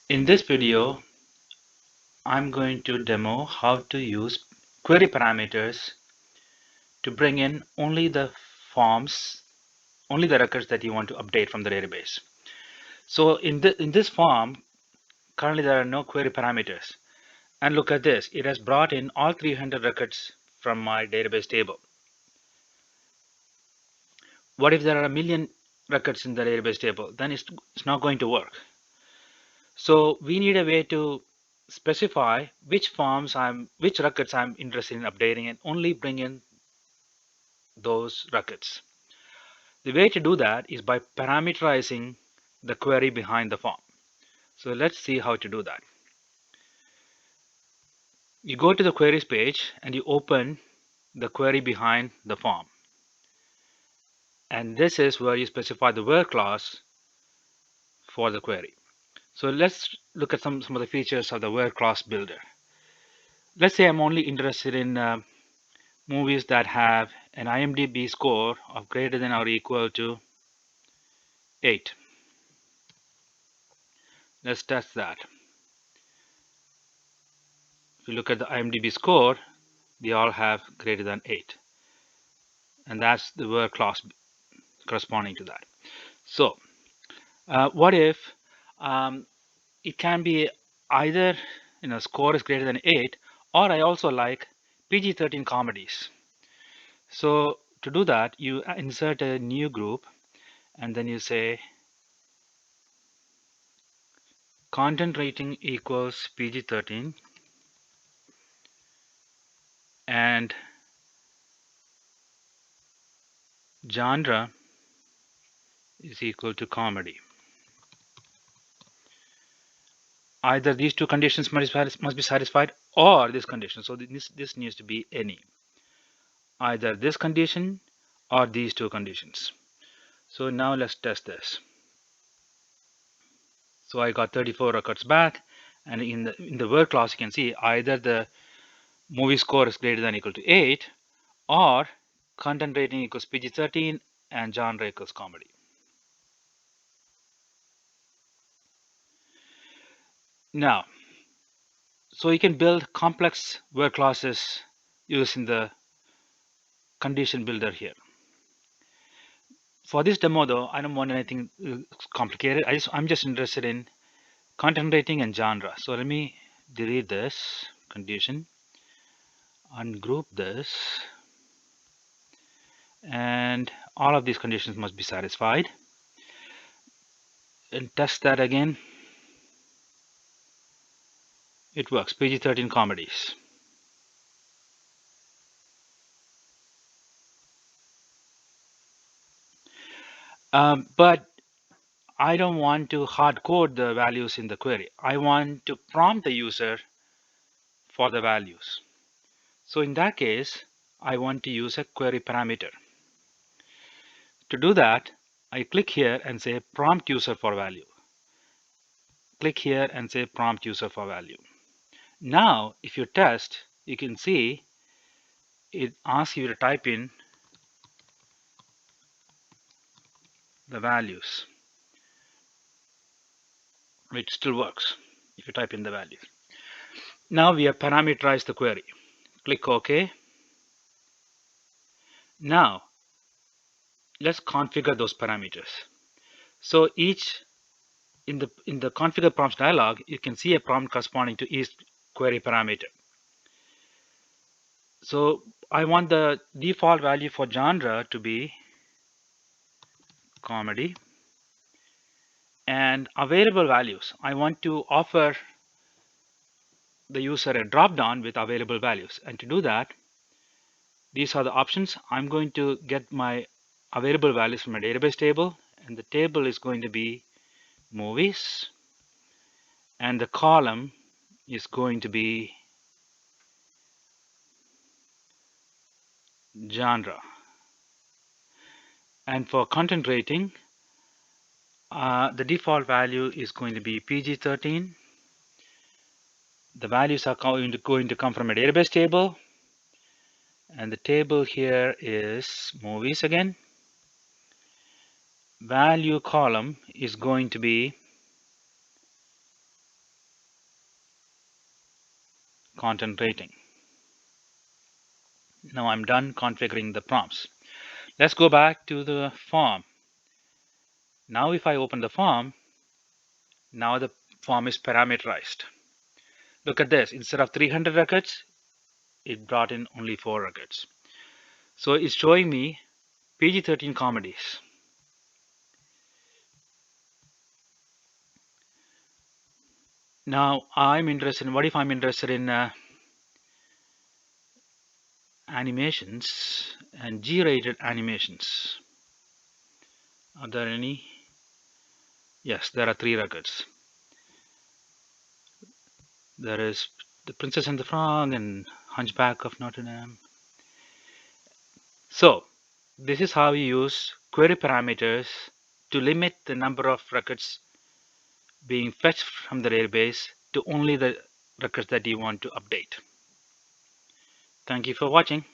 In this video, I'm going to demo how to use query parameters to bring in only the forms, only the records that you want to update from the database. So in this form, currently there are no query parameters. And look at this, it has brought in all 300 records from my database table. What if there are a million records in the database table? Then it's not going to work. So we need a way to specify which records I'm interested in updating and only bring in those records. The way to do that is by parameterizing the query behind the form. So let's see how to do that. You go to the queries page and you open the query behind the form. And this is where you specify the where clause for the query. So let's look at some of the features of the where clause builder. Let's say I'm only interested in movies that have an IMDb score of greater than or equal to 8. Let's test that. If you look at the IMDb score, they all have greater than 8. And that's the word clause corresponding to that. So what if it can be either score is greater than 8, or I also like PG-13 comedies. So to do that, you insert a new group and then you say content rating equals PG-13 and genre is equal to comedy. Either these two conditions must be satisfied or this condition. So this needs to be any. Either this condition or these two conditions. So now let's test this. So I got 34 records back, and in the word clause you can see either the movie score is greater than or equal to 8, or content rating equals PG-13 and genre equals comedy. Now, so you can build complex word clauses using the condition builder here. For this demo though, I don't want anything complicated. I'm just interested in content rating and genre. So let me delete this condition, ungroup this, and all of these conditions must be satisfied, and test that again. It works. PG-13 comedies. But I don't want to hard code the values in the query. I want to prompt the user for the values. So in that case, I want to use a query parameter. To do that, I click here and say prompt user for value. Click here and say prompt user for value. Now, if you test, you can see it asks you to type in the values. It still works if you type in the values. Now we have parameterized the query. Click OK. Now let's configure those parameters. So each in the configure prompts dialog, you can see a prompt corresponding to each query parameter. So I want the default value for genre to be comedy, and available values, I want to offer the user a drop down with available values. And to do that, these are the options. I'm going to get my available values from a database table, and the table is going to be movies, and the column is going to be genre. And for content rating, the default value is going to be PG-13. The values are going to come from a database table, and the table here is movies again. Value column is going to be content rating. Now I'm done configuring the prompts. Let's go back to the form. Now if I open the form, now the form is parameterized. Look at this. Instead of 300 records, it brought in only 4 records. So it's showing me PG-13 comedies. Now I'm interested in, what if I'm interested in animations and G-rated animations? Are there any? Yes, there are 3 records. There is The Princess and the Frog and Hunchback of Notre Dame. So this is how you use query parameters to limit the number of records being fetched from the database to only the records that you want to update. Thank you for watching.